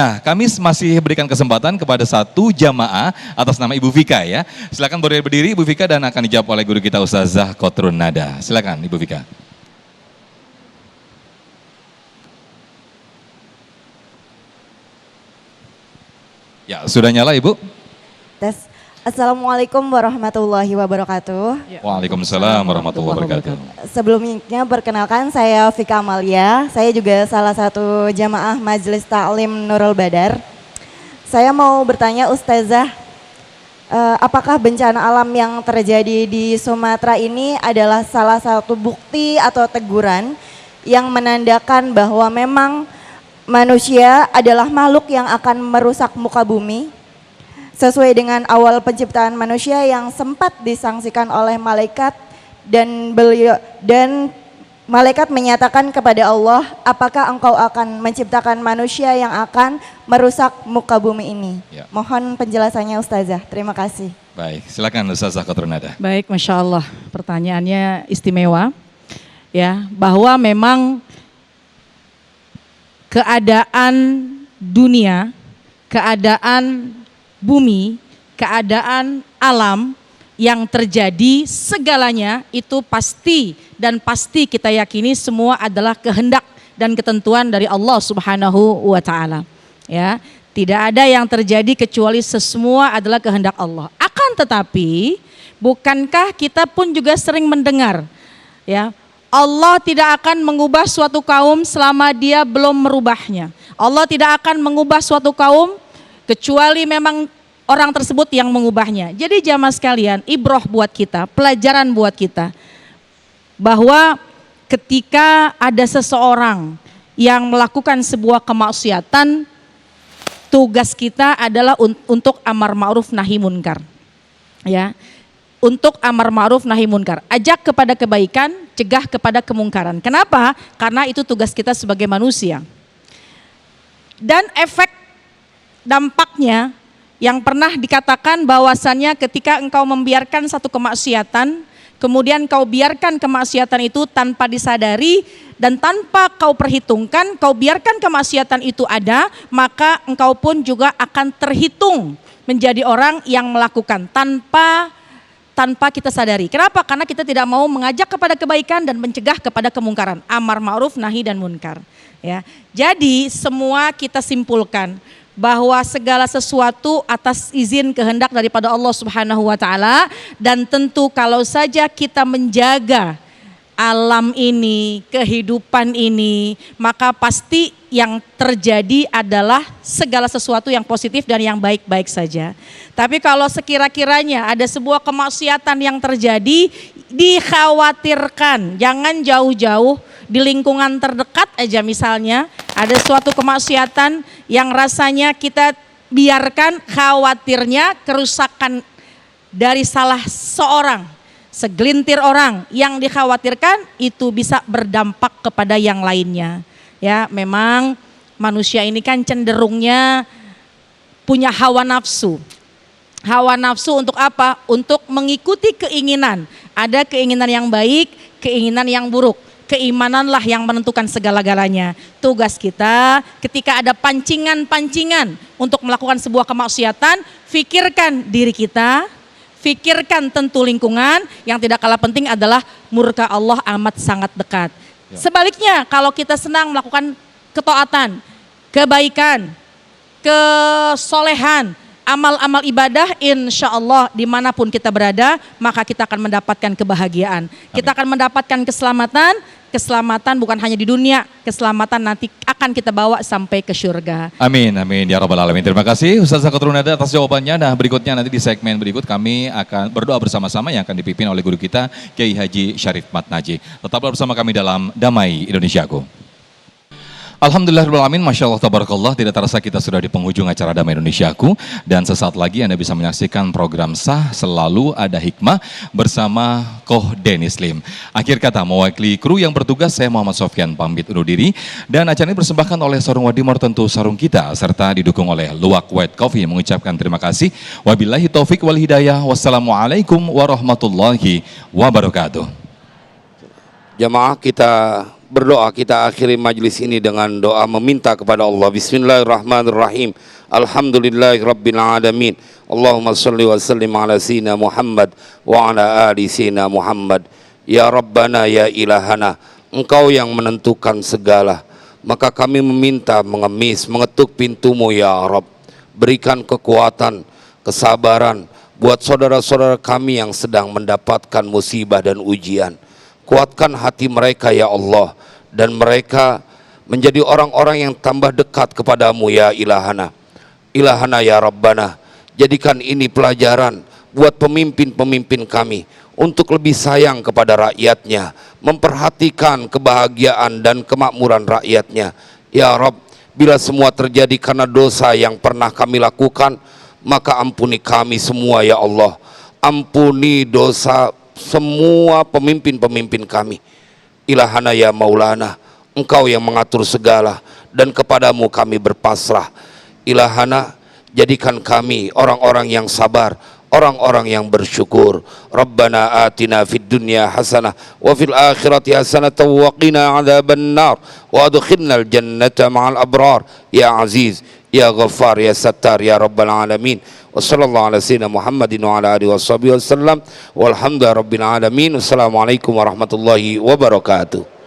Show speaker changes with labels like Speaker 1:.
Speaker 1: Nah, kami masih berikan kesempatan kepada satu jamaah atas nama Ibu Vika ya. Silakan berdiri Ibu Vika dan akan dijawab oleh guru kita Ustazah Kotrun Nada. Silakan Ibu Vika. Ya, sudah nyala Ibu?
Speaker 2: Tes. Assalamualaikum warahmatullahi wabarakatuh.
Speaker 1: Waalaikumsalam warahmatullahi wabarakatuh.
Speaker 2: Sebelumnya perkenalkan saya Vika Amalia. Saya juga salah satu jamaah Majelis Ta'lim Nurul Badar. Saya mau bertanya Ustazah, apakah bencana alam yang terjadi di Sumatera ini adalah salah satu bukti atau teguran yang menandakan bahwa memang manusia adalah makhluk yang akan merusak muka bumi? Sesuai dengan awal penciptaan manusia yang sempat disangsikan oleh malaikat dan malaikat menyatakan kepada Allah, apakah engkau akan menciptakan manusia yang akan merusak muka bumi ini? Ya. Mohon penjelasannya Ustazah, terima kasih.
Speaker 1: Baik, silakan Ustazah Kotrun Nada.
Speaker 3: Baik, Masya Allah, pertanyaannya istimewa. Ya, bahwa memang keadaan dunia, keadaan bumi, keadaan alam yang terjadi segalanya itu pasti dan pasti kita yakini semua adalah kehendak dan ketentuan dari Allah Subhanahu wa taala. Ya, tidak ada yang terjadi kecuali semua adalah kehendak Allah. Akan tetapi, bukankah kita pun juga sering mendengar ya, Allah tidak akan mengubah suatu kaum selama dia belum merubahnya. Allah tidak akan mengubah suatu kaum kecuali memang orang tersebut yang mengubahnya. Jadi jamaah sekalian, ibroh buat kita, pelajaran buat kita, bahwa ketika ada seseorang yang melakukan sebuah kemaksiatan, tugas kita adalah untuk amar ma'ruf nahi munkar. Ya, untuk amar ma'ruf nahi munkar, ajak kepada kebaikan, cegah kepada kemungkaran. Kenapa? Karena itu tugas kita sebagai manusia. Dan efek dampaknya yang pernah dikatakan bahwasannya ketika engkau membiarkan satu kemaksiatan, kemudian kau biarkan kemaksiatan itu tanpa disadari dan tanpa kau perhitungkan, kau biarkan kemaksiatan itu ada, maka engkau pun juga akan terhitung menjadi orang yang melakukan tanpa kita sadari. Kenapa? Karena kita tidak mau mengajak kepada kebaikan dan mencegah kepada kemungkaran, amar ma'ruf nahi dan munkar. Ya, jadi semua kita simpulkan bahwa segala sesuatu atas izin kehendak daripada Allah Subhanahu wa taala, dan tentu kalau saja kita menjaga alam ini, kehidupan ini, maka pasti yang terjadi adalah segala sesuatu yang positif dan yang baik-baik saja. Tapi kalau sekira-kiranya ada sebuah kemaksiatan yang terjadi, dikhawatirkan, jangan jauh-jauh, di lingkungan terdekat aja misalnya ada suatu kemaksiatan yang rasanya kita biarkan, khawatirnya kerusakan dari salah seorang, segelintir orang yang dikhawatirkan itu bisa berdampak kepada yang lainnya. Ya, memang manusia ini kan cenderungnya punya hawa nafsu. Hawa nafsu untuk apa? Untuk mengikuti keinginan. Ada keinginan yang baik, keinginan yang buruk. Keimananlah yang menentukan segala-galanya. Tugas kita ketika ada pancingan-pancingan untuk melakukan sebuah kemaksiatan, fikirkan diri kita, fikirkan tentu lingkungan, yang tidak kalah penting adalah murka Allah amat sangat dekat. Ya. Sebaliknya, kalau kita senang melakukan ketaatan, kebaikan, kesolehan, amal-amal ibadah, insya Allah dimanapun kita berada, maka kita akan mendapatkan kebahagiaan. Amin. Kita akan mendapatkan keselamatan bukan hanya di dunia, keselamatan nanti akan kita bawa sampai ke surga.
Speaker 1: Amin, amin ya rabbal alamin. Terima kasih Ustazah Kotrun Nada atas jawabannya. Nah, berikutnya nanti di segmen berikut kami akan berdoa bersama-sama yang akan dipimpin oleh guru kita Kiai Haji Syarif Matnaji. Tetaplah bersama kami dalam Damai Indonesiaku. Alhamdulillahirrahmanirrahim, Masya Allah, Tabarakallah, tidak terasa kita sudah di penghujung acara Damai Indonesiaku, dan sesaat lagi Anda bisa menyaksikan program Sah Selalu Ada Hikmah bersama Koh Dennis Lim. Akhir kata, mewakili kru yang bertugas, saya Muhammad Sofyan pamit undur diri, dan acara ini dipersembahkan oleh Sarung Wadimor, tentu sarung kita, serta didukung oleh Luwak White Coffee, mengucapkan terima kasih. Wabillahi taufik wal hidayah, wassalamualaikum warahmatullahi wabarakatuh.
Speaker 4: Jamaah kita berdoa, kita akhiri majlis ini dengan doa meminta kepada Allah. Bismillahirrahmanirrahim. Alhamdulillahirabbil alamin. Allahumma shalli wa sallim ala sayyidina Muhammad wa ala ali sayyidina Muhammad. Ya Rabbana ya ilahana, Engkau yang menentukan segala, maka kami meminta, mengemis, mengetuk pintu-Mu ya Rabb. Berikan kekuatan, kesabaran buat saudara-saudara kami yang sedang mendapatkan musibah dan ujian. Kuatkan hati mereka ya Allah, dan mereka menjadi orang-orang yang tambah dekat kepadamu ya ilahana. Ilahana ya Rabbana, jadikan ini pelajaran buat pemimpin-pemimpin kami untuk lebih sayang kepada rakyatnya, memperhatikan kebahagiaan dan kemakmuran rakyatnya. Ya Rabb, bila semua terjadi karena dosa yang pernah kami lakukan, maka ampuni kami semua ya Allah. Ampuni dosa semua pemimpin-pemimpin kami. Ilahana ya Maulana, Engkau yang mengatur segala, dan kepadamu kami berpasrah. Ilahana, jadikan kami orang-orang yang sabar, orang-orang yang bersyukur. Rabbana atina fid dunya hasanah wa fil akhirati hasanah wa qina adzaban nar wa adkhilnal jannata ma'al abrar ya aziz ya ghaffar ya sattar ya rabbal alamin. Wa sallallahu ala sayyidina Muhammadin wa ala alihi washabihi wasallam walhamdulillahi rabbil alamin. Wassalamualaikum warahmatullahi wabarakatuh.